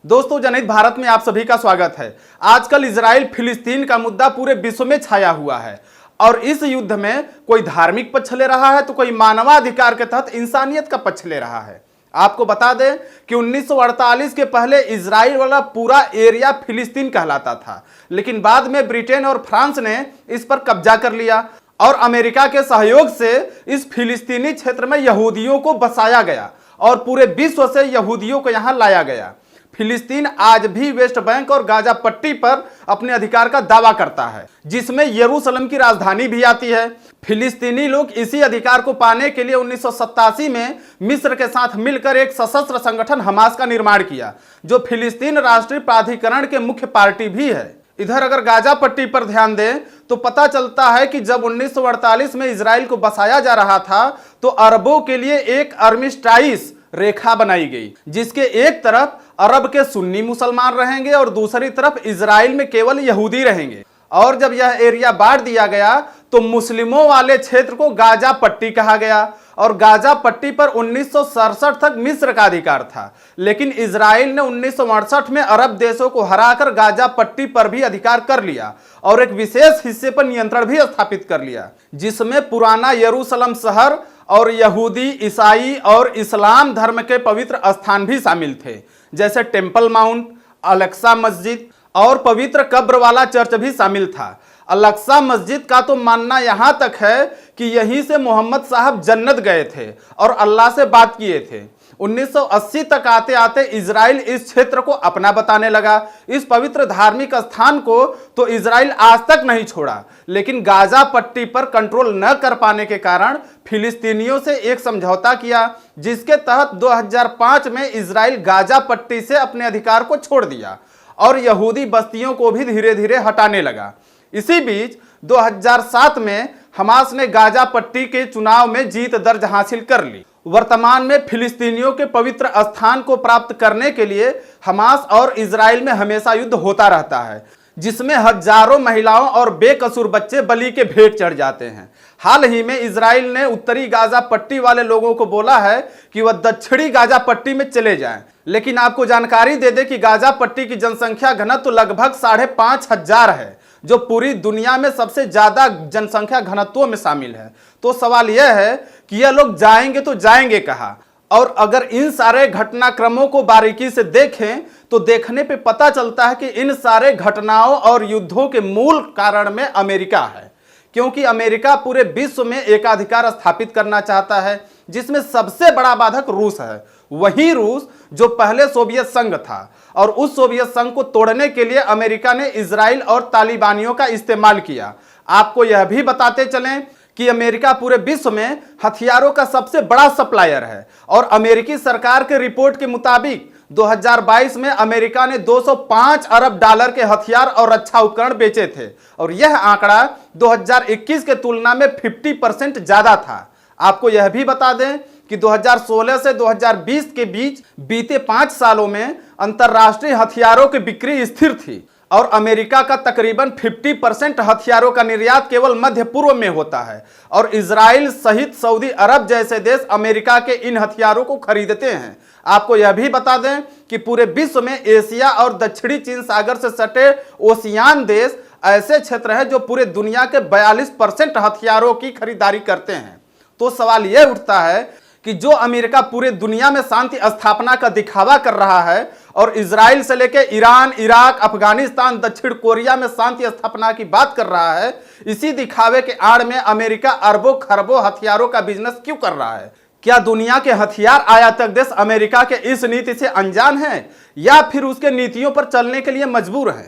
दोस्तों, जनहित भारत में आप सभी का स्वागत है। आजकल इजराइल फिलिस्तीन का मुद्दा पूरे विश्व में छाया हुआ है और इस युद्ध में कोई धार्मिक पक्ष ले रहा है तो कोई मानवाधिकार के तहत इंसानियत का पक्ष ले रहा है। आपको बता दें कि 1948 के पहले इजराइल वाला पूरा एरिया फिलिस्तीन कहलाता था, लेकिन बाद में ब्रिटेन और फ्रांस ने इस पर कब्जा कर लिया और अमेरिका के सहयोग से इस फिलिस्तीनी क्षेत्र में यहूदियों को बसाया गया और पूरे विश्व से यहूदियों को यहां लाया गया। फिलिस्तीन आज भी वेस्ट बैंक और गाजा पट्टी पर अपने अधिकार का दावा करता है, जिसमें यरूशलेम की राजधानी भी आती है। फिलिस्तीनी लोग इसी अधिकार को पाने के लिए 1987 में मिस्र के साथ मिलकर एक सशस्त्र संगठन हमास का निर्माण किया, जो फिलिस्तीन राष्ट्रीय प्राधिकरण के मुख्य पार्टी भी है। इधर अगर गाजा पट्टी पर ध्यान दें तो पता चलता है कि जब 1948 में इजराइल को बसाया जा रहा था तो अरबों के लिए एक आर्मिस्टाइस रेखा बनाई गई, जिसके एक तरफ अरब के सुन्नी मुसलमान रहेंगे और दूसरी तरफ इजराइल में केवल यहूदी रहेंगे। और जब यह एरिया बांट दिया गया तो मुस्लिमों वाले क्षेत्र को गाजा पट्टी कहा गया और गाजा पट्टी पर 1967 तक मिस्र का अधिकार था, लेकिन इजराइल ने 1968 में अरब देशों को हराकर गाजा पट्टी पर भी अधिकार कर लिया और एक विशेष हिस्से पर नियंत्रण भी स्थापित कर लिया, जिसमें पुराना यरूशलेम शहर और यहूदी, ईसाई और इस्लाम धर्म के पवित्र स्थान भी शामिल थे, जैसे टेम्पल माउंट, अल-अक्सा मस्जिद और पवित्र कब्र वाला चर्च भी शामिल था। अल-अक्सा मस्जिद का तो मानना यहां तक है कि यहीं से मोहम्मद साहब जन्नत गए थे और अल्लाह से बात किए थे। 1980 तक आते आते इजराइल इस क्षेत्र को अपना बताने लगा। इस पवित्र धार्मिक स्थान को तो इजराइल आज तक नहीं छोड़ा, लेकिन गाजा पट्टी पर कंट्रोल न कर पाने के कारण फिलिस्तीनियों से एक समझौता किया, जिसके तहत 2005 में इजराइल गाजा पट्टी से अपने अधिकार को छोड़ दिया और यहूदी बस्तियों को भी धीरे धीरे हटाने लगा। इसी बीच 2007 में हमास ने गाजा पट्टी के चुनाव में जीत दर्ज हासिल कर ली। वर्तमान में फिलिस्तीनियों के पवित्र स्थान को प्राप्त करने के लिए हमास और इजराइल में हमेशा युद्ध होता रहता है, जिसमें हजारों महिलाओं और बेकसूर बच्चे बलि के भेंट चढ़ जाते हैं। हाल ही में इजराइल ने उत्तरी गाजा पट्टी वाले लोगों को बोला है कि वह दक्षिणी गाजा पट्टी में चले जाएं, लेकिन आपको जानकारी दे दें कि गाजा पट्टी की जनसंख्या घनत्व लगभग 5,500 है, जो पूरी दुनिया में सबसे ज्यादा जनसंख्या घनत्व में शामिल है। तो सवाल यह है कि यह लोग जाएंगे तो जाएंगे कहां? और अगर इन सारे घटनाक्रमों को बारीकी से देखें तो देखने पे पता चलता है कि इन सारे घटनाओं और युद्धों के मूल कारण में अमेरिका है, क्योंकि अमेरिका पूरे विश्व में एकाधिकार स्थापित करना चाहता है, जिसमें सबसे बड़ा बाधक रूस है। वही रूस जो पहले सोवियत संघ था, और उस सोवियत संघ को तोड़ने के लिए अमेरिका ने इजराइल और तालिबानियों का इस्तेमाल किया। आपको यह भी बताते चलें कि अमेरिका पूरे विश्व में हथियारों का सबसे बड़ा सप्लायर है और अमेरिकी सरकार के रिपोर्ट के मुताबिक 2022 में अमेरिका ने 205 अरब डॉलर के हथियार और रक्षा उपकरण बेचे थे और यह आंकड़ा 2021 के तुलना में 50% ज्यादा था। आपको यह भी बता दें कि 2016 से 2020 के बीच बीते 5 सालों में अंतरराष्ट्रीय हथियारों की बिक्री स्थिर थी और अमेरिका का तकरीबन 50% हथियारों का निर्यात केवल मध्य पूर्व में होता है और इजराइल सहित सऊदी अरब जैसे देश अमेरिका के इन हथियारों को खरीदते हैं। आपको यह भी बता दें कि पूरे विश्व में एशिया और दक्षिणी चीन सागर से सटे ओशियान देश ऐसे क्षेत्र हैं जो पूरे दुनिया के 42% हथियारों की खरीदारी करते हैं। तो सवाल यह उठता है कि जो अमेरिका पूरे दुनिया में शांति स्थापना का दिखावा कर रहा है और इजराइल से लेकर ईरान, इराक, अफगानिस्तान, दक्षिण कोरिया में शांति स्थापना की बात कर रहा है, इसी दिखावे के आड़ में अमेरिका अरबों खरबों हथियारों का बिजनेस क्यों कर रहा है? क्या दुनिया के हथियार आयातक देश अमेरिका के इस नीति से अनजान हैं या फिर उसके नीतियों पर चलने के लिए मजबूर हैं?